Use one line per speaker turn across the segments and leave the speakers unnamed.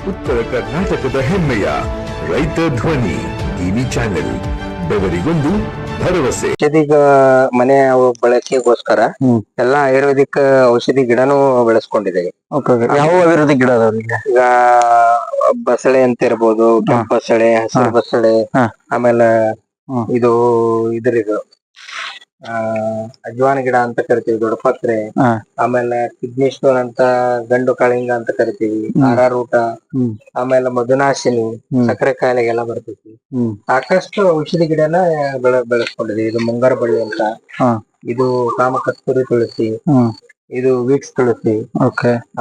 ಉತ್ತರ ಕರ್ನಾಟಕದ ಹೆಮ್ಮೆಯ ರೈತ ಧ್ವನಿ ಟಿವಿ ಚಾನೆಲ್. ಬೆವರಿಗೊಂದು ಭರವಸೆ.
ಔಷಧಿಗ ಮನೆ ಬಳಕೆಗೋಸ್ಕರ ಎಲ್ಲಾ ಆಯುರ್ವೇದಿಕ್ ಔಷಧಿ ಗಿಡನೂ ಬೆಳೆಸ್ಕೊಂಡಿದ್ದೇವೆ.
ಯಾವ ಆಯುರ್ವೇದಿಕ್ ಗಿಡ ಅದಾವ್ರಿ?
ಈಗ ಬಸಳೆ ಅಂತ ಇರ್ಬೋದು, ಕೆಂಪು ಬಸಳೆ, ಹಸಿರು ಬಸಳೆ, ಆಮೇಲೆ ಇದು ಇದ್ರಿದು ಅಜ್ವಾನ ಗಿಡ ಅಂತ ಕರಿತೀವಿ, ದೊಡ್ಡಪತ್ರೆ, ಆಮೇಲೆ ಕಿಡ್ನಿ ಸ್ಟೋನ್ ಅಂತ ಗಂಡು ಕಾಳಿಂಗ ಅಂತ ಕರಿತೀವಿ, ಆರಾರೂಟ, ಆಮೇಲೆ ಮಧುನಾಶಿನಿ, ಸಕ್ಕರೆ ಕಾಯಿಲೆಗೆಲ್ಲ ಬರ್ತೈತಿ. ಸಾಕಷ್ಟು ಔಷಧಿ ಗಿಡನ ಬೆಳೆಸ್ಕೊಂಡಿದೀವಿ. ಇದು ಮುಂಗಾರ ಬಳ್ಳಿ ಅಂತ, ಇದು ಕಾಮಕಸ್ತೂರಿ ತುಳಸಿ, ಇದು ವೀಕ್ಸ್ ತುಳಸಿ,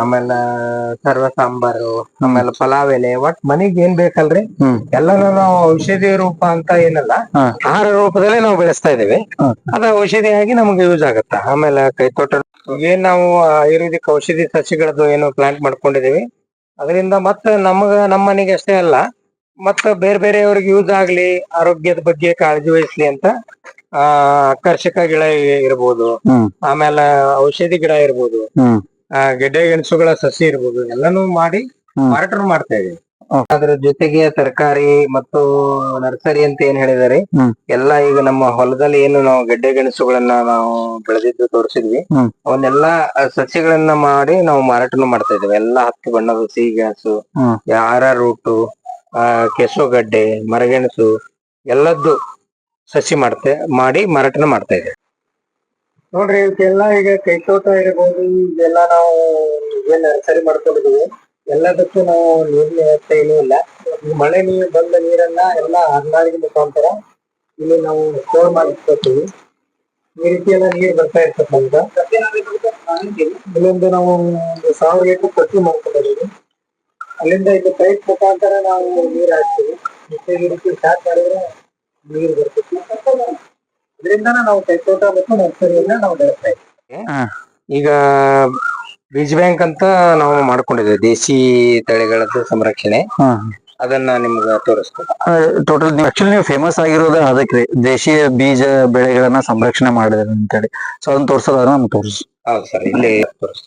ಆಮೇಲೆ ಸರ್ವ ಸಾಂಬಾರು, ಆಮೇಲೆ ಪಲಾವ್ ಎಲೆ, ಒಟ್ ಮನಿಗ್ ಏನ್ ಬೇಕಲ್ರಿ ಎಲ್ಲಾನು ನಾವು ಔಷಧಿ ರೂಪ ಅಂತ ಏನಲ್ಲ, ಆಹಾರ ರೂಪದಲ್ಲೇ ನಾವು ಬೆಳೆಸ್ತಾ ಇದ್ದೇವೆ. ಅದ ಔಷಧಿಯಾಗಿ ನಮ್ಗೆ ಯೂಸ್ ಆಗತ್ತ. ಆಮೇಲೆ ಕೈತೋಟ ಏನ್ ನಾವು ಆಯುರ್ವೇದಿಕ್ ಔಷಧಿ ಸಸ್ಯಗಳದ್ದು ಏನು ಪ್ಲಾಂಟ್ ಮಾಡ್ಕೊಂಡಿದೀವಿ, ಅದರಿಂದ ಮತ್ತೆ ನಮ್ಮ ಮನೆಗೆ ಅಷ್ಟೇ ಅಲ್ಲ, ಮತ್ತ ಬೇರೆ ಬೇರೆಯವ್ರಿಗೆ ಯೂಸ್ ಆಗ್ಲಿ, ಆರೋಗ್ಯದ ಬಗ್ಗೆ ಕಾಳಜಿ ವಹಿಸ್ಲಿ ಅಂತ ಆಕರ್ಷಕ ಗಿಡ ಇರ್ಬೋದು, ಆಮೇಲೆ ಔಷಧಿ ಗಿಡ ಇರ್ಬೋದು, ಗೆಡ್ಡೆ ಗೆಣಸುಗಳ ಸಸಿ ಇರ್ಬೋದು, ಎಲ್ಲಾನು ಮಾಡಿ ಮಾರಾಟ ಮಾಡ್ತಾ ಇದೀವಿ. ಅದ್ರ ಜೊತೆಗೆ ತರಕಾರಿ ಮತ್ತು ನರ್ಸರಿ ಅಂತ ಏನ್ ಹೇಳಿದಾರೆ ಎಲ್ಲಾ ಈಗ ನಮ್ಮ ಹೊಲದಲ್ಲಿ ಏನು ನಾವು ಗೆಡ್ಡೆ ಗೆಣಸುಗಳನ್ನ ನಾವು ಬೆಳೆದಿದ್ದು ತೋರಿಸಿದ್ವಿ, ಅವನ್ನೆಲ್ಲಾ ಸಸಿಗಳನ್ನ ಮಾಡಿ ನಾವು ಮಾರಾಟನು ಮಾಡ್ತಾ ಇದ್ದೇವೆ. ಎಲ್ಲಾ 10 ಬಣ್ಣದ ಸಿಹಿ ಗೆಣಸು, ರೂಟು, ಕೆಸುಗಡ್ಡೆ, ಮರಗೆಣಸು ಎಲ್ಲದ್ದು ಸಸಿ ಮಾಡಿ ಮಾರಾಟನ ಮಾಡ್ತಾ ಇದ್ದೇವೆ. ನೋಡ್ರಿ ಇವಕ್ಕೆಲ್ಲಾ ಈಗ ಕೈತೋಟ ಇರಬಹುದು, ಇದೆಲ್ಲ ನಾವು ಏನ್ ನರ್ಸರಿ ಮಾಡ್ಕೊಂಡಿದೀವಿ, ಎಲ್ಲದಕ್ಕೂ ನಾವು ನೀರಿನ ವ್ಯವಸ್ಥೆ ಏನೂ ಇಲ್ಲ. ಮಳೆ ನೀರು ಬಂದ ನೀರನ್ನ ಎಲ್ಲ ಹರಿನಾಳಿಗೆ ಮುಖಾಂತರ ಇಲ್ಲಿ ನಾವು ಸ್ಟೋರ್ ಮಾಡಿಸ್ಕೊತೀವಿ. ಈ ರೀತಿ ಎಲ್ಲ ನೀರು ಬರ್ತಾ ಇರ್ತದೆ ನಮ್ಗೆ. ಇಲ್ಲಿಂದ ನಾವು 1000 ಲೀಟರ್ ತೊಟ್ಟಿ ಮಾಡ್ಕೊಂಡಿದೀವಿ. ಅಲ್ಲಿಂದ ಇದು ಪೈಪ್ ಮುಖಾಂತರ ನಾವು ನೀರು ಹಾಕ್ತೀವಿ. ಮತ್ತೆ ಈ ರೀತಿ ಸ್ಟಾರ್ಟ್ ಮಾಡಿದ್ರೆ ನೀರು ಬರ್ತೈತಿ. ಇದರಿಂದ ನಾವು ಕೈತೋಟ ಮತ್ತು ನರ್ಸರಿಯನ್ನ ನಾವು ಬೆಳೆಸ್ತಾ ಇದ್ದೀವಿ. ಈಗ ಬೀಜ ಬ್ಯಾಂಕ್ ಅಂತ ನಾವು ಮಾಡ್ಕೊಂಡಿದ್ದೇವೆ, ದೇಸಿ ತಳಿಗಳದ್ದು ಸಂರಕ್ಷಣೆ. ಅದನ್ನ ನಿಮ್ಗೆ ತೋರಿಸ್ತೀನಿ.
ಟೋಟಲ್ ನೀವು ಫೇಮಸ್ ಆಗಿರೋದು ಅದಕ್ಕೆ ದೇಶೀಯ ಬೀಜ ಬೆಳೆಗಳನ್ನ ಸಂರಕ್ಷಣೆ ಮಾಡಿದ್ರೆ ಅಂತೇಳಿ, ಸೊ ಅದನ್ನ ತೋರ್ಸೋದಾರ ನಮ್ಗೆ ತೋರಿಸಿ.
ಹೌದು ಸರ್, ಇಲ್ಲಿ ತೋರಿಸ್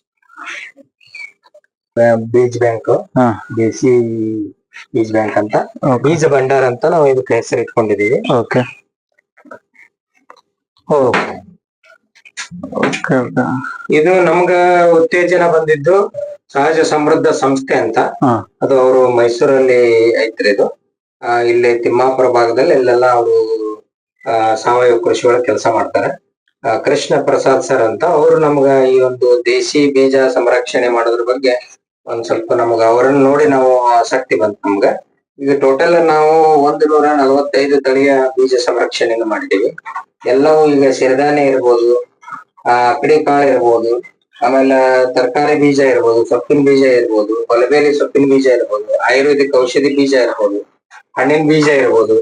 ಬೀಜ ಬ್ಯಾಂಕ್, ದೇಸಿ ಬೀಜ ಬ್ಯಾಂಕ್ ಅಂತ, ಬೀಜ ಭಂಡಾರ ಅಂತ ನಾವು ಇದಕ್ಕೆ ಹೆಸರು ಇಟ್ಕೊಂಡಿದೀವಿ. ಇದು ನಮ್ಗ ಉತ್ತೇಜನ ಬಂದಿದ್ದು ಸಹಜ ಸಮೃದ್ಧ ಸಂಸ್ಥೆ ಅಂತ, ಅದು ಅವರು ಮೈಸೂರಲ್ಲಿ ಐತ್ರಿ. ಇದು ಇಲ್ಲಿ ತಿಮ್ಮಾಪುರ ಭಾಗದಲ್ಲಿ ಇಲ್ಲೆಲ್ಲ ಅವರು ಸಾವಯವ ಕೃಷಿ ಒಳಗೆ ಕೆಲಸ ಮಾಡ್ತಾರೆ. ಕೃಷ್ಣ ಪ್ರಸಾದ್ ಸರ್ ಅಂತ ಅವರು ನಮ್ಗ ಈ ಒಂದು ದೇಸಿ ಬೀಜ ಸಂರಕ್ಷಣೆ ಮಾಡೋದ್ರ ಬಗ್ಗೆ ಒಂದ್ ಸ್ವಲ್ಪ ನಮ್ಗ ಅವರನ್ನ ನೋಡಿ ನಾವು ಆಸಕ್ತಿ ಬಂತು ನಮ್ಗ. ಈಗ ಟೋಟಲ್ ನಾವು 145 ತಳಿಯ ಬೀಜ ಸಂರಕ್ಷಣೆಯನ್ನು ಮಾಡಿದ್ದೀವಿ. ಎಲ್ಲವೂ ಈಗ ಸಿರಿಧಾನ್ಯ ಇರ್ಬೋದು, ಅಕ್ಕಡಿ ಕಾಳು ಇರ್ಬೋದು, ಆಮೇಲೆ ತರಕಾರಿ ಬೀಜ ಇರ್ಬೋದು, ಸೊಪ್ಪಿನ ಬೀಜ ಇರ್ಬೋದು, ಹೊಲಬೇಲಿ ಸೊಪ್ಪಿನ ಬೀಜ ಇರ್ಬೋದು, ಆಯುರ್ವೇದಿಕ್ ಔಷಧಿ ಬೀಜ ಇರ್ಬೋದು, ಹಣ್ಣಿನ ಬೀಜ ಇರ್ಬೋದು,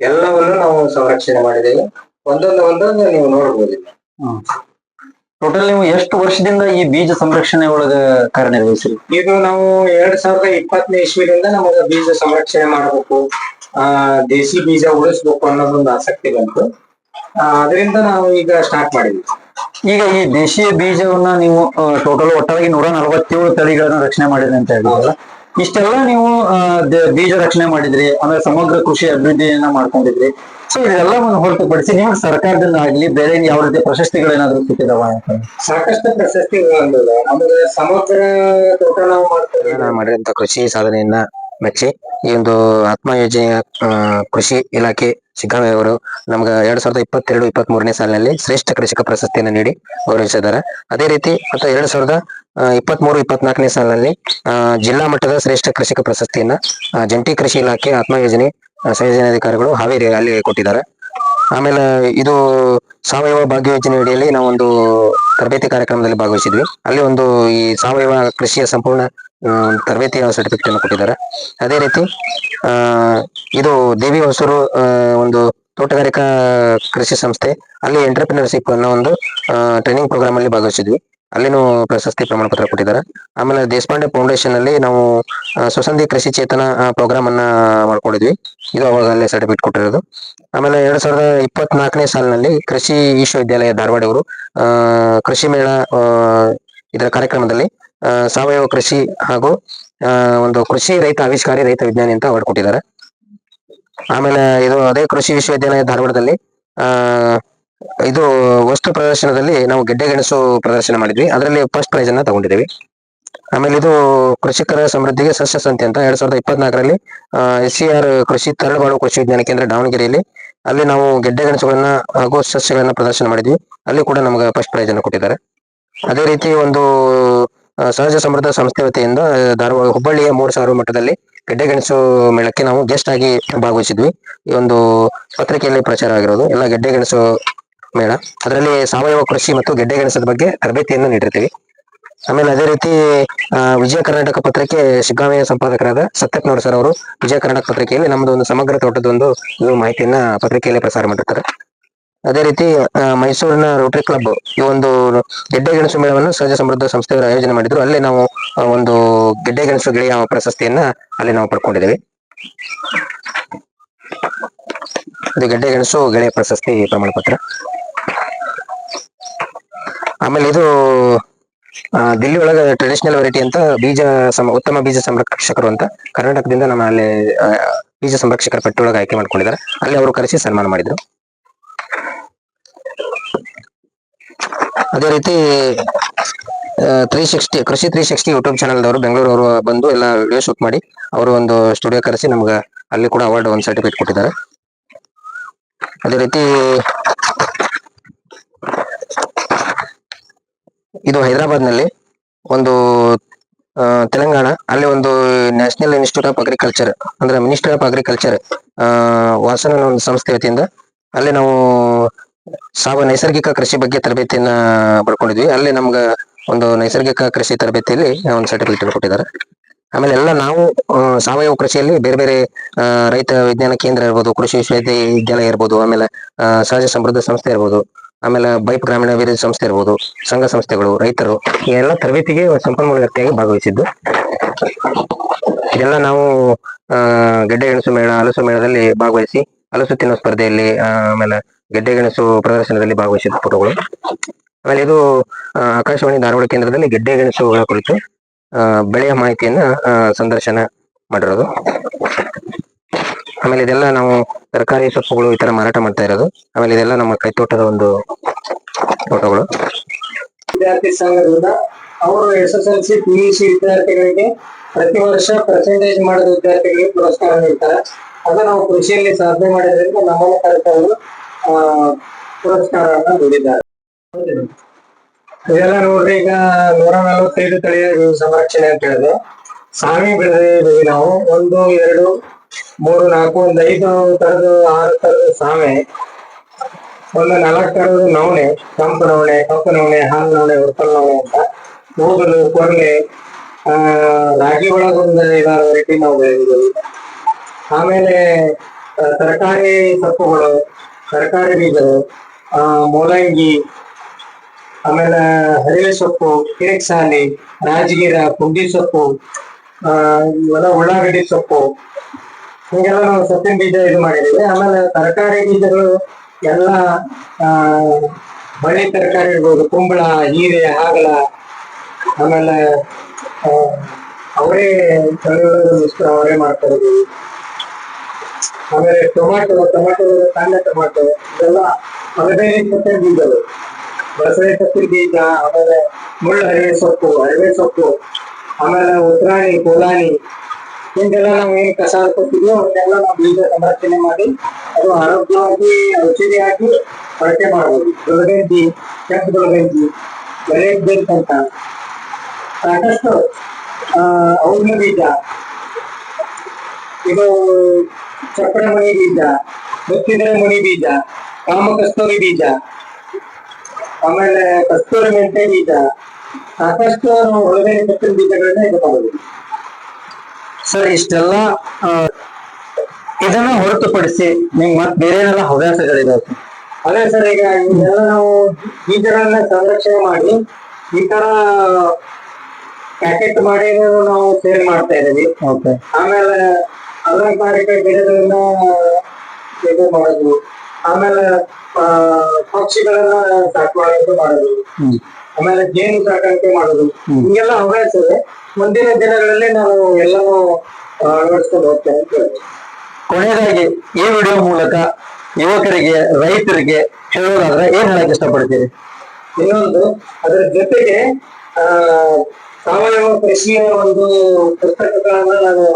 ಎಲ್ಲವನ್ನು ನಾವು ಸಂರಕ್ಷಣೆ ಮಾಡಿದ್ದೇವೆ. ಒಂದೊಂದು ನೀವು ನೋಡ್ಬೋದು.
ಟೋಟಲ್ ನೀವು ಎಷ್ಟು ವರ್ಷದಿಂದ ಈ ಬೀಜ ಸಂರಕ್ಷಣೆ ಒಳಗ ಕಾರ್ಯನಿರ್ವಹಿಸಿರಿ?
ಇದು ನಾವು 2020ನೇ ಇಸ್ವಿಯಿಂದ ನಮಗೆ ಬೀಜ ಸಂರಕ್ಷಣೆ ಮಾಡಬೇಕು, ದೇಸಿ ಬೀಜ ಉಳಿಸ್ಬೇಕು ಅನ್ನೋದೊಂದು ಆಸಕ್ತಿ ಬಂತು. ಅದರಿಂದ ನಾವು ಈಗ ಸ್ಟಾರ್ಟ್ ಮಾಡಿದ್ವಿ.
ಈಗ ಈ ದೇಶೀಯ ಬೀಜವನ್ನ ನೀವು ಟೋಟಲ್ ಒಟ್ಟಾಗಿ 147 ತಳಿಗಳನ್ನ ರಕ್ಷಣೆ ಮಾಡಿದ್ರಿ ಅಂತ ಹೇಳಿದ್ರಲ್ಲ, ಇಷ್ಟೆಲ್ಲ ನೀವು ಬೀಜ ರಕ್ಷಣೆ ಮಾಡಿದ್ರಿ, ಆಮೇಲೆ ಸಮಗ್ರ ಕೃಷಿ ಅಭಿವೃದ್ಧಿಯನ್ನ ಮಾಡ್ಕೊಂಡಿದ್ರಿ. ಸೊ ಇದೆಲ್ಲವನ್ನು ಹೊರತುಪಡಿಸಿ ನಿಮ್ಗೆ ಸರ್ಕಾರದಿಂದ ಆಗ್ಲಿ ಬೇರೆ ಯಾವ ರೀತಿ ಪ್ರಶಸ್ತಿಗಳೇನಾದ್ರೂ ಸಿಕ್ಕಿದಾವ?
ಸಾಕಷ್ಟು ಪ್ರಶಸ್ತಿಗಳು ನಮಗೆ ಸಮಗ್ರ ತೋಟ ನಾವು ಮಾಡಿದಂತ ಕೃಷಿ ಸಾಧನೆಯನ್ನ ಮೆಚ್ಚಿ ಈ ಒಂದು ಆತ್ಮ ಯೋಜನೆಯ ಕೃಷಿ ಇಲಾಖೆ ಸಿದ್ದರಾಮಯ್ಯ ಅವರು ನಮ್ಗ 2022-23ನೇ ಸಾಲಿನಲ್ಲಿ ಶ್ರೇಷ್ಠ ಕೃಷಿಕ ಪ್ರಶಸ್ತಿಯನ್ನು ನೀಡಿ ಗೌರವಿಸಿದ್ದಾರೆ. ಅದೇ ರೀತಿ ಮತ್ತೆ 2023-24ನೇ ಸಾಲಿನಲ್ಲಿ ಜಿಲ್ಲಾ ಮಟ್ಟದ ಶ್ರೇಷ್ಠ ಕೃಷಿಕ ಪ್ರಶಸ್ತಿಯನ್ನ ಜಂಟಿ ಕೃಷಿ ಇಲಾಖೆ ಆತ್ಮ ಯೋಜನೆ ಸಂಯೋಜನಾಧಿಕಾರಿಗಳು ಹಾವೇರಿ ಅಲ್ಲಿ ಕೊಟ್ಟಿದ್ದಾರೆ. ಆಮೇಲೆ ಇದು ಸಾವಯವ ಭಾಗ್ಯ ಯೋಜನೆ ಅಡಿಯಲ್ಲಿ ನಾವೊಂದು ತರಬೇತಿ ಕಾರ್ಯಕ್ರಮದಲ್ಲಿ ಭಾಗವಹಿಸಿದ್ವಿ. ಅಲ್ಲಿ ಒಂದು ಈ ಸಾವಯವ ಕೃಷಿಯ ಸಂಪೂರ್ಣ ತರಬೇತಿಯ ಸರ್ಟಿಫಿಕೇಟ್ ಅನ್ನು ಕೊಟ್ಟಿದ್ದಾರೆ. ಅದೇ ರೀತಿ ಇದು ದೇವಿ ಹೊಸೂರು ಒಂದು ತೋಟಗಾರಿಕಾ ಕೃಷಿ ಸಂಸ್ಥೆ, ಅಲ್ಲಿ ಎಂಟರ್ಪ್ರಿನರ್ಶಿಪ್ ಅನ್ನೋ ಒಂದು ಟ್ರೈನಿಂಗ್ ಪ್ರೋಗ್ರಾಮ್ ಅಲ್ಲಿ ಭಾಗವಹಿಸಿದ್ವಿ. ಅಲ್ಲಿನೂ ಪ್ರಶಸ್ತಿ ಪ್ರಮಾಣ ಪತ್ರ ಕೊಟ್ಟಿದ್ದಾರೆ. ಆಮೇಲೆ ದೇಶಪಾಂಡೆ ಫೌಂಡೇಶನ್ ಅಲ್ಲಿ ನಾವು ಸ್ವಸಂಧಿ ಕೃಷಿ ಚೇತನ ಪ್ರೋಗ್ರಾಮ್ ಅನ್ನ ಮಾಡ್ಕೊಂಡಿದ್ವಿ. ಇದು ಅವಾಗ ಅಲ್ಲೇ ಸರ್ಟಿಫಿಕೇಟ್ ಕೊಟ್ಟಿರೋದು. ಆಮೇಲೆ 2024ನೇ ಸಾಲಿನಲ್ಲಿ ಕೃಷಿ ವಿಶ್ವವಿದ್ಯಾಲಯ ಧಾರವಾಡ ಅವರು ಕೃಷಿ ಮೇಳ ಇದರ ಕಾರ್ಯಕ್ರಮದಲ್ಲಿ ಸಾವಯವ ಕೃಷಿ ಹಾಗೂ
ಒಂದು ಕೃಷಿ ರೈತ ಆವಿಷ್ಕಾರಿ ರೈತ ವಿಜ್ಞಾನಿ ಅಂತ ಅವಾರ್ಡ್ ಕೊಟ್ಟಿದ್ದಾರೆ. ಆಮೇಲೆ ಇದು ಅದೇ ಕೃಷಿ ವಿಶ್ವವಿದ್ಯಾಲಯ ಧಾರವಾಡದಲ್ಲಿ ಇದು ವಸ್ತು ಪ್ರದರ್ಶನದಲ್ಲಿ ನಾವು ಗೆಡ್ಡೆ ಗೆಣಸು ಪ್ರದರ್ಶನ ಮಾಡಿದ್ವಿ. ಅದರಲ್ಲಿ ಫಸ್ಟ್ ಪ್ರೈಸ್ ಅನ್ನ ತಗೊಂಡಿದ್ದೀವಿ. ಆಮೇಲೆ ಇದು ಕೃಷಿಕರ ಸಮೃದ್ಧಿಗೆ ಸಸ್ಯ ಸಂತೆ ಅಂತ 2024ರಲ್ಲಿ SCR ಕೃಷಿ ತರಳಬಾಳು ಕೃಷಿ ವಿಜ್ಞಾನ ಕೇಂದ್ರ ದಾವಣಗೆರೆಯಲ್ಲಿ ಅಲ್ಲಿ ನಾವು ಗೆಡ್ಡೆ ಗೆಣಸುಗಳನ್ನ ಹಾಗೂ ಸಸ್ಯಗಳನ್ನ ಪ್ರದರ್ಶನ ಮಾಡಿದ್ವಿ. ಅಲ್ಲಿ ಕೂಡ ನಮಗೆ ಫಸ್ಟ್ ಪ್ರೈಸ್ ಅನ್ನು ಕೊಟ್ಟಿದ್ದಾರೆ. ಅದೇ ರೀತಿ ಒಂದು ಸಹಜ ಸಮೃದ್ಧ ಸಂಸ್ಥೆ ವತಿಯಿಂದ ಧಾರವಾಡ ಹುಬ್ಬಳ್ಳಿಯ 3000 ಮಟ್ಟದಲ್ಲಿ ಗೆಡ್ಡೆ ಗೆಣಸು ಮೇಳಕ್ಕೆ ನಾವು ಗೆಸ್ಟ್ ಆಗಿ ಭಾಗವಹಿಸಿದ್ವಿ. ಈ ಒಂದು ಪತ್ರಿಕೆಯಲ್ಲಿ ಪ್ರಚಾರ ಆಗಿರೋದು ಎಲ್ಲ ಗೆಡ್ಡೆ ಗೆಣಸು ಮೇಳ. ಅದರಲ್ಲಿ ಸಾವಯವ ಕೃಷಿ ಮತ್ತು ಗೆಡ್ಡೆ ಗೆಣಸದ ಬಗ್ಗೆ ತರಬೇತಿಯನ್ನು ನೀಡಿರ್ತೀವಿ. ಆಮೇಲೆ ಅದೇ ರೀತಿ ವಿಜಯ ಕರ್ನಾಟಕ ಪತ್ರಿಕೆ ಶಿಗ್ಗಾಂವಿಯ ಸಂಪಾದಕರಾದ ಸತ್ಯಪ್ನವರ್ ಸರ್ ಅವರು ವಿಜಯ ಕರ್ನಾಟಕ ಪತ್ರಿಕೆಯಲ್ಲಿ ನಮ್ದು ಒಂದು ಸಮಗ್ರ ತೋಟದ ಒಂದು ಮಾಹಿತಿಯನ್ನ ಪತ್ರಿಕೆಯಲ್ಲಿ ಪ್ರಸಾರ ಮಾಡಿರ್ತಾರೆ. ಅದೇ ರೀತಿ ಮೈಸೂರಿನ ರೋಟರಿ ಕ್ಲಬ್ ಈ ಒಂದು ಗೆಡ್ಡೆ ಗೆಣಸು ಮೇಳವನ್ನು ಸಹಜ ಸಮೃದ್ಧ ಸಂಸ್ಥೆಯವರು ಆಯೋಜನೆ ಮಾಡಿದ್ರು. ಅಲ್ಲೇ ನಾವು ಒಂದು ಗೆಡ್ಡೆ ಗೆಣಸು ಗೆಳೆಯ ಪ್ರಶಸ್ತಿಯನ್ನ ಅಲ್ಲಿ ನಾವು ಪಡ್ಕೊಂಡಿದ್ದೇವೆ. ಇದು ಗೆಡ್ಡೆ ಗೆಣಸು ಗೆಳೆಯ ಪ್ರಶಸ್ತಿ ಪ್ರಮಾಣ ಪತ್ರ. ಆಮೇಲೆ ಇದು ದಿಲ್ಲಿ ಒಳಗ ಟ್ರೆಡಿಷನಲ್ ವೆರೈಟಿ ಅಂತ ಉತ್ತಮ ಬೀಜ ಸಂರಕ್ಷಕರು ಅಂತ ಕರ್ನಾಟಕದಿಂದ ನಮ್ಮ ಅಲ್ಲಿ ಬೀಜ ಸಂರಕ್ಷಕರ ಪಟ್ಟಿ ಒಳಗೆ ಆಯ್ಕೆ ಮಾಡ್ಕೊಂಡಿದ್ದಾರೆ. ಅಲ್ಲಿ ಅವರು ಕರೆಸಿ ಸನ್ಮಾನ ಮಾಡಿದ್ರು. ಅದೇ ರೀತಿ 360 ಕೃಷಿ 360 ಯೂಟ್ಯೂಬ್ ಚಾನಲ್ ದವರು ಬೆಂಗಳೂರವರು ಬಂದು ಎಲ್ಲ ವಿಡಿಯೋ ಶೂಟ್ ಮಾಡಿ ಅವರು ಒಂದು ಸ್ಟುಡಿಯೋ ಕರೆಸಿ ನಮ್ಗೆ ಅಲ್ಲಿ ಕೂಡ ಅವಾರ್ಡ್ ಒಂದು ಸರ್ಟಿಫಿಕೇಟ್ ಕೊಟ್ಟಿದ್ದಾರೆ. ಅದೇ ರೀತಿ ಇದು ಹೈದರಾಬಾದ್ ನಲ್ಲಿ ಒಂದು ತೆಲಂಗಾಣ ಅಲ್ಲಿ ಒಂದು ನ್ಯಾಷನಲ್ ಇನ್ಸ್ಟಿಟ್ಯೂಟ್ ಆಫ್ ಅಗ್ರಿಕಲ್ಚರ್ ಅಂದ್ರೆ ಮಿನಿಸ್ಟ್ರಿ ಆಫ್ ಅಗ್ರಿಕಲ್ಚರ್ ವಾಸನ ಒಂದು ಸಂಸ್ಥೆ ವತಿಯಿಂದ ಅಲ್ಲಿ ನಾವು ನೈಸರ್ಗಿಕ ಕೃಷಿ ಬಗ್ಗೆ ತರಬೇತಿಯನ್ನ ಪಡ್ಕೊಂಡಿದ್ವಿ. ಅಲ್ಲಿ ನಮ್ಗ ಒಂದು ನೈಸರ್ಗಿಕ ಕೃಷಿ ತರಬೇತಿಯಲ್ಲಿ ಒಂದು ಸರ್ಟಿಫಿಕೇಟ್ ಕೊಟ್ಟಿದ್ದಾರೆ. ಆಮೇಲೆ ಎಲ್ಲ ನಾವು ಸಾವಯವ ಕೃಷಿಯಲ್ಲಿ ಬೇರೆ ಬೇರೆ ರೈತ ವಿಜ್ಞಾನ ಕೇಂದ್ರ ಇರ್ಬೋದು, ಕೃಷಿ ವಿಶ್ವವಿದ್ಯಾಲಯ ಇರ್ಬೋದು, ಆಮೇಲೆ ಸಹಜ ಸಮೃದ್ಧ ಸಂಸ್ಥೆ ಇರ್ಬೋದು, ಆಮೇಲೆ ಬೈಪ್ ಗ್ರಾಮೀಣ ಅಭಿವೃದ್ಧಿ ಸಂಸ್ಥೆ ಇರ್ಬೋದು, ಸಂಘ ಸಂಸ್ಥೆಗಳು, ರೈತರು ಈ ಎಲ್ಲ ತರಬೇತಿಗೆ ಸಂಪನ್ಮೂಲ ವ್ಯಕ್ತಿಯಾಗಿ ಭಾಗವಹಿಸಿದ್ದು. ಇದೆಲ್ಲ ನಾವು ಗೆಡ್ಡೆ ಗೆಣಸು ಮೇಳ, ಹಲಸು ಮೇಳದಲ್ಲಿ ಭಾಗವಹಿಸಿ ಹಲಸು ತಿನ್ನೋ ಸ್ಪರ್ಧೆಯಲ್ಲಿ ಆಮೇಲೆ ಗೆಡ್ಡೆ ಗೆಣಸು ಪ್ರದರ್ಶನದಲ್ಲಿ ಭಾಗವಹಿಸಿದ ಫೋಟೋಗಳು. ಆಮೇಲೆ ಇದು ಆಕಾಶವಾಣಿ ಧಾರವಾಡ ಕೇಂದ್ರದಲ್ಲಿ ಗೆಡ್ಡೆ ಗೆಣಸುಗಳ ಕುರಿತು ಬೆಳೆಯ ಮಾಹಿತಿಯನ್ನ ಸಂದರ್ಶನ ಮಾಡಿರೋದು. ಆಮೇಲೆ ಇದೆಲ್ಲ ನಾವು ತರಕಾರಿ ಸೊಪ್ಪುಗಳು ಈ ತರ ಮಾರಾಟ ಮಾಡ್ತಾ ಇರೋದು. ಆಮೇಲೆ ಇದೆಲ್ಲ ನಮ್ಮ ಕೈತೋಟದ ಒಂದು ಫೋಟೋಗಳು.
ವಿದ್ಯಾರ್ಥಿ ಸಂಘದಿಂದ ಅವರು SSLC PUC ವಿದ್ಯಾರ್ಥಿಗಳಿಗೆ ಪ್ರತಿ ವರ್ಷ ಪರ್ಸೆಂಟೇಜ್ ಮಾಡಿದ ವಿದ್ಯಾರ್ಥಿಗಳಿಗೆ ಪುರಸ್ಕಾರ ನೀಡ್ತಾರೆ. ಅದು ನಾವು ಕೃಷಿಯಲ್ಲಿ ಸಾಧನೆ ಮಾಡಿದ್ರಿಂದ ನಮ್ಮನ್ನು ಕರೆತವರು ಪುರಸ್ಕಾರವನ್ನು ನೀಡಿದ್ದಾರೆ. ಇದೆಲ್ಲ ನೋಡ್ರಿ, ಈಗ 145 ತಳಿಯ ಸಂರಕ್ಷಣೆ ಅಂತ ಹೇಳಿದ್ರೆ ಸಾಮಿ ಬೆಳೆದಿದ್ದೀವಿ ನಾವು. 1, 2, 3, 4, 5 ತರದ 6 ತರದ ಸಾಮೆ, 4 ತರದ ನವಣೆ, ಕಪ್ಪು ನವಣೆ, ಹಾಲು ನವಣೆ, ಉರ್ಪಲ್ ನವಣೆ ಅಂತ ಕೂದಲು, ಕೊರ್ಲೆ, ರಾಗಿ ಒಳಗೊಂದು 5-6 ವೆರೈಟಿ ನಾವು ಬೆಳೆದಿದ್ದೀವಿ. ಆಮೇಲೆ ತರಕಾರಿ ಸೊಪ್ಪುಗಳು, ತರಕಾರಿ ಬೀಜಗಳು, ಮೂಲಂಗಿ, ಆಮೇಲೆ ಹರಿವೆ ಸೊಪ್ಪು, ಕಿರಿಕ್ಸಾಲಿ, ರಾಜಗಿರ, ಪುಂಡಿ ಸೊಪ್ಪು, ಇವೆಲ್ಲ ಉಳ್ಳಾಗಡ್ಡಿ ಸೊಪ್ಪು, ಹೀಗೆಲ್ಲ ನಾವು ಸೊಪ್ಪಿನ ಬೀಜ ಇದು ಮಾಡಿದ್ದೀವಿ. ಆಮೇಲೆ ತರಕಾರಿ ಬೀಜಗಳು ಎಲ್ಲ ಬಳ್ಳಿ ತರಕಾರಿ ಇರ್ಬೋದು, ಕುಂಬಳ, ಹೀರೆ, ಹಾಗಲ, ಆಮೇಲೆ ಅವರೇ ಅವರೇ ಮಾಡ್ತಾ ಇದ್ದೀವಿ. ಆಮೇಲೆ ಟೊಮಾಟೊ, ಸಣ್ಣ ಟೊಮಾಟೊ, ಇದೆಲ್ಲ ಆರ್ಗ್ಯಾನಿಕ್ ಸೊಪ್ಪಿನ ಬೀಜಗಳು, ಬಸಳೆ ಸೊಪ್ಪಿನ ಬೀಜ, ಆಮೇಲೆ ಮುಳ್ಳು ಹರಿವೆ ಸೊಪ್ಪು, ಆಮೇಲೆ ಉತ್ರಾಣಿ, ಕೋಲಾನಿ, ಹಿಂಗೆಲ್ಲ ನಾವು ಏನು ಕಸ ಹಾಕೋತಿದ್ವಿ ಅವನ್ನೆಲ್ಲ ನಾವು ಬೀಜ ಸಂರಕ್ಷಣೆ ಮಾಡಿ ಅದು ಆರೋಗ್ಯವಾಗಿ ಔಷಧಿಯಾಗಿ ಬಳಕೆ ಮಾಡಬಹುದು. ಗುಲಗಂಜಿ, ಕೆಂಪು ಗುಲಗಂಜಿ, ಬೆಳೆಟ್ ಅಂತ ಸಾಕಷ್ಟು ಔಷಧ ಬೀಜ, ಇದು ಚಪ್ಪರ ಮಣಿ ಬೀಜ, ಮುತ್ತಿದ್ರೆ ಮಣಿ ಬೀಜ, ಕಾಮ ಕಸ್ತೂರಿ ಬೀಜ, ಆಮೇಲೆ ಕಸ್ತೂರಿ ಮೆಂತೆ ಬೀಜ, ಸಾಕಷ್ಟು ನಾವು ಒಳಗಡೆ ಸೊಪ್ಪಿನ ಬೀಜಗಳನ್ನ ಇದು ಮಾಡಬಹುದು.
ಸರ್, ಇಷ್ಟೆಲ್ಲ ಇದನ್ನ ಹೊರತುಪಡಿಸಿ ನಿಮ್ಗೆ ಮತ್ತೆ ಬೇರೆ ಏನೆಲ್ಲ ಹವ್ಯಾಸಗಳಿದಾವೆ?
ಅದೇ ಸರ್, ಈಗ ಇದೆಲ್ಲ ನಾವು ಬೀಜಗಳನ್ನ ಸಂರಕ್ಷಣೆ ಮಾಡಿ ಈ ತರ ಪ್ಯಾಕೆಟ್ ಮಾಡಿ ನಾವು ಸೇಲ್ ಮಾಡ್ತಾ ಇದೀವಿ. ಆಮೇಲೆ ಅಲಂಕಾರಿಕ ಗಿಡಗಳನ್ನ ಇದು ಮಾಡೋದು, ಆಮೇಲೆ ಪಕ್ಷಿಗಳನ್ನ ಸಾಕಾಣಿಕೆ ಮಾಡೋದು, ಆಮೇಲೆ ಜೇನು ಸಾಕಾಣಿಕೆ ಮಾಡೋದು, ಹಿಂಗೆಲ್ಲ ಹವ್ಯಾಸ ಇದೆ. ಮುಂದಿನ ದಿನಗಳಲ್ಲಿ ನಾನು ಎಲ್ಲವೂ ಅಳವಡಿಸ್ಕೊಂಡು ಹೋಗ್ತೇನೆ ಅಂತ ಹೇಳ್ತೀನಿ.
ಕೊನೆಯದಾಗಿ ಈ ವಿಡಿಯೋ ಮೂಲಕ ಯುವಕರಿಗೆ, ರೈತರಿಗೆ ಹೇಳೋದಾದ್ರೆ ಏನ್ ಹೇಳಕ್ ಇಷ್ಟಪಡ್ತೀರಿ?
ಇನ್ನೊಂದು ಅದರ ಜೊತೆಗೆ ಸಾವಯವ ಕೃಷಿಯ ಒಂದು ಪುಸ್ತಕಗಳನ್ನ ನಾನು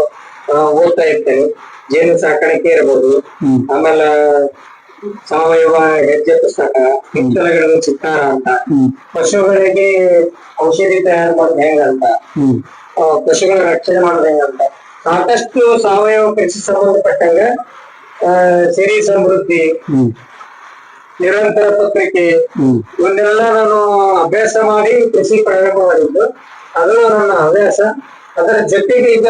ಓದ್ತಾ ಇರ್ತೇನೆ. ಜೇನು ಸಾಕಾಣಿಕೆ ಇರಬಹುದು, ಆಮೇಲೆ ಸಾವಯವ ಹೆಜ್ಜೆ ಪುಸ್ತಕ, ಹಿತ್ತಲಗಳ ಚಿತ್ತಾರ ಅಂತ, ಪಶುಗಳಿಗೆ ಔಷಧಿ ತಯಾರು ಮಾಡೋದು ಹೆಂಗಂತ, ಪಶುಗಳ ರಕ್ಷಣೆ ಮಾಡೋದು ಹೆಂಗಂತ, ಸಾಕಷ್ಟು ಸಾವಯವ ಕೃಷಿ ಸಂಬಂಧಪಟ್ಟಂಗ ಸಿರಿ ಸಮೃದ್ಧಿ, ನಿರಂತರ ಪತ್ರಿಕೆ ಇವನ್ನೆಲ್ಲ ನಾನು ಅಭ್ಯಾಸ ಮಾಡಿ ಕೃಷಿ ಪ್ರಾರಂಭ ಮಾಡಿದ್ದು. ಅದು ನನ್ನ ಹವ್ಯಾಸ. ಅದರ ಜೊತೆಗೆ ಈಗ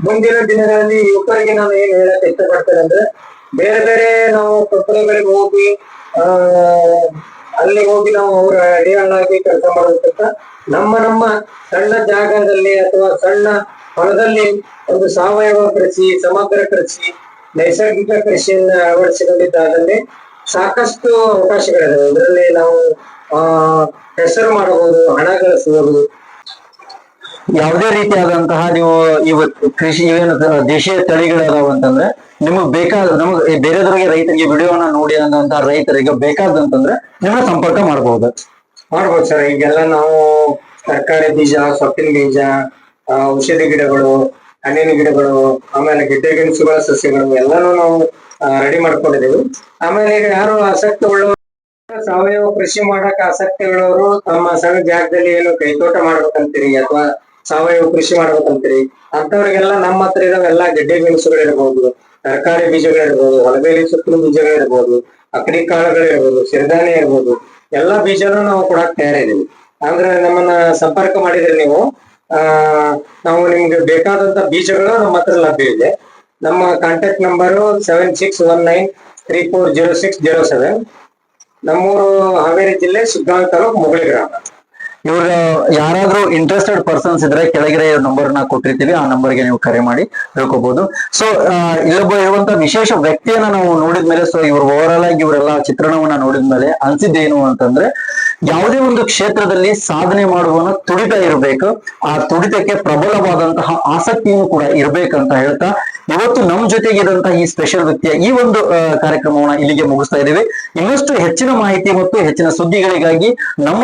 ಮುಂದಿನ ದಿನಗಳಲ್ಲಿ ಯುವಕರಿಗೆ ನಾನು ಏನ್ ಹೇಳಕ್ ಇಷ್ಟಪಡ್ತೇನೆ ಅಂದ್ರೆ, ಬೇರೆ ಬೇರೆ ನಾವು ಕೊಪ್ಪಳಗಳಿಗೆ ಹೋಗಿ ಅಲ್ಲಿ ಹೋಗಿ ನಾವು ಅವರ ಅಡಿಯಾಳಾಗಿ ಕೆಲಸ ಮಾಡೋದಕ್ಕಿಂತ ನಮ್ಮ ಸಣ್ಣ ಜಾಗದಲ್ಲಿ ಅಥವಾ ಸಣ್ಣ ಹೊಲದಲ್ಲಿ ಒಂದು ಸಾವಯವ ಕೃಷಿ, ಸಮಗ್ರ ಕೃಷಿ, ನೈಸರ್ಗಿಕ ಕೃಷಿಯನ್ನ ಅಳವಡಿಸಿಕೊಂಡಿದ್ದಾದಲ್ಲಿ ಸಾಕಷ್ಟು ಅವಕಾಶಗಳಿವೆ. ಇದರಲ್ಲಿ ನಾವು ಹೆಸರು ಮಾಡಬಹುದು, ಹಣ ಗಳಿಸಬಹುದು.
ಯಾವುದೇ ರೀತಿಯಾದಂತಹ ನೀವು ಇವತ್ತು ಕೃಷಿ ಏನು ದೇಶೀಯ ತಳಿಗಳದಾವ ಅಂತಂದ್ರೆ ನಿಮಗ್ ಬೇಕಾದ, ನಮಗ್ ಬೇರೆದವರಿಗೆ ರೈತರಿಗೆ ವಿಡಿಯೋನ ನೋಡಿ ಅನ್ನೋಂತಹ ರೈತರಿಗೆ ಬೇಕಾದಂತಂದ್ರೆ ನಿಮ್ಮನ್ನ ಸಂಪರ್ಕ ಮಾಡಬಹುದು
ಸರ್. ಈಗೆಲ್ಲ ನಾವು ತರಕಾರಿ ಬೀಜ, ಸೊಪ್ಪಿನ ಬೀಜ, ಔಷಧಿ ಗಿಡಗಳು, ಹಣ್ಣಿನ ಗಿಡಗಳು, ಆಮೇಲೆ ಗೆಡ್ಡೆ ಗೆಣಸುಗಳ ಸಸ್ಯಗಳು ಎಲ್ಲಾನು ನಾವು ರೆಡಿ ಮಾಡ್ಕೊಂಡಿದ್ದೀವಿ. ಆಮೇಲೆ ಈಗ ಯಾರು ಆಸಕ್ತಿ ಉಳ್ಳವರು, ಸಾವಯವ ಕೃಷಿ ಮಾಡಕ್ ಆಸಕ್ತಿ ಉಳ್ಳವರು, ತಮ್ಮ ಸಣ್ಣ ಜಾಗದಲ್ಲಿ ಏನು ಕೈತೋಟ ಮಾಡ್ಬೇಕಂತೀರಿ ಅಥವಾ ಸಾವಯವ ಕೃಷಿ ಮಾಡ್ಬೇಕಂತೀರಿ ಅಂತವ್ರಿಗೆಲ್ಲ ನಮ್ಮ ಹತ್ರ ಇರೋವೆಲ್ಲ ಗೆಡ್ಡೆ ಗೆಣಸುಗಳಿರ್ಬೋದು, ತರಕಾರಿ ಬೀಜಗಳಿರ್ಬೋದು, ಹೊಲಬೇಲಿ ಸೊಪ್ಪಿನ ಬೀಜಗಳಿರ್ಬೋದು, ಅಕ್ಕಡಿ ಕಾಳುಗಳಿರ್ಬೋದು, ಸಿರಿಧಾನ್ಯ ಇರ್ಬೋದು, ಎಲ್ಲಾ ಬೀಜನೂ ನಾವು ಕೊಡಕ್ ತಯಾರಿದ್ದೀವಿ. ಅಂದ್ರೆ ನಮ್ಮನ್ನ ಸಂಪರ್ಕ ಮಾಡಿದ್ರೆ ನೀವು ನಾವು ನಿಮ್ಗೆ ಬೇಕಾದಂತ ಬೀಜಗಳು ನಮ್ಮ ಹತ್ರ ಲಭ್ಯ ಇದೆ. ನಮ್ಮ ಕಾಂಟ್ಯಾಕ್ಟ್ ನಂಬರು 7619340607. ನಮ್ಮೂರು ಹಾವೇರಿ ಜಿಲ್ಲೆ ಸುಗ್ಗಾಂವ್ ತಾಲೂಕು ಮುಗುಳಿ ಗ್ರಾಮ.
ಇವ್ರ ಯಾರಾದ್ರೂ ಇಂಟ್ರೆಸ್ಟೆಡ್ ಪರ್ಸನ್ಸ್ ಇದ್ರೆ ಕೆಳಗಿರೋ ನಂಬರ್ ನ ಕೊಟ್ಟಿರ್ತೀವಿ, ಆ ನಂಬರ್ಗೆ ನೀವು ಕರೆ ಮಾಡಿ ತಿಳ್ಕೊಬಹುದು. ಸೊ ಇಲ್ಲೊಬ್ಬ ಇರುವಂತ ವಿಶೇಷ ವ್ಯಕ್ತಿಯನ್ನ ನಾವು ನೋಡಿದ್ಮೇಲೆ, ಸೊ ಇವ್ರ ಓವರ್ ಆಗಿ ಇವರೆಲ್ಲ ಚಿತ್ರಣವನ್ನ ನೋಡಿದ್ಮೇಲೆ ಅನ್ಸಿದ್ದೇನು ಅಂತಂದ್ರೆ, ಯಾವುದೇ ಒಂದು ಕ್ಷೇತ್ರದಲ್ಲಿ ಸಾಧನೆ ಮಾಡುವನ ತುಡಿತ ಇರಬೇಕು, ಆ ತುಡಿತಕ್ಕೆ ಪ್ರಬಲವಾದಂತಹ ಆಸಕ್ತಿಯೂ ಕೂಡ ಇರ್ಬೇಕಂತ ಹೇಳ್ತಾ ಇವತ್ತು ನಮ್ ಜೊತೆಗಿರುವಂತಹ ಈ ಸ್ಪೆಷಲ್ ವ್ಯಕ್ತಿಯ ಈ ಒಂದು ಕಾರ್ಯಕ್ರಮವನ್ನ ಇಲ್ಲಿಗೆ ಮುಗಿಸ್ತಾ ಇದ್ದೀವಿ. ಇನ್ನಷ್ಟು ಹೆಚ್ಚಿನ ಮಾಹಿತಿ ಮತ್ತು ಹೆಚ್ಚಿನ ಸುದ್ದಿಗಳಿಗಾಗಿ ನಮ್ಮ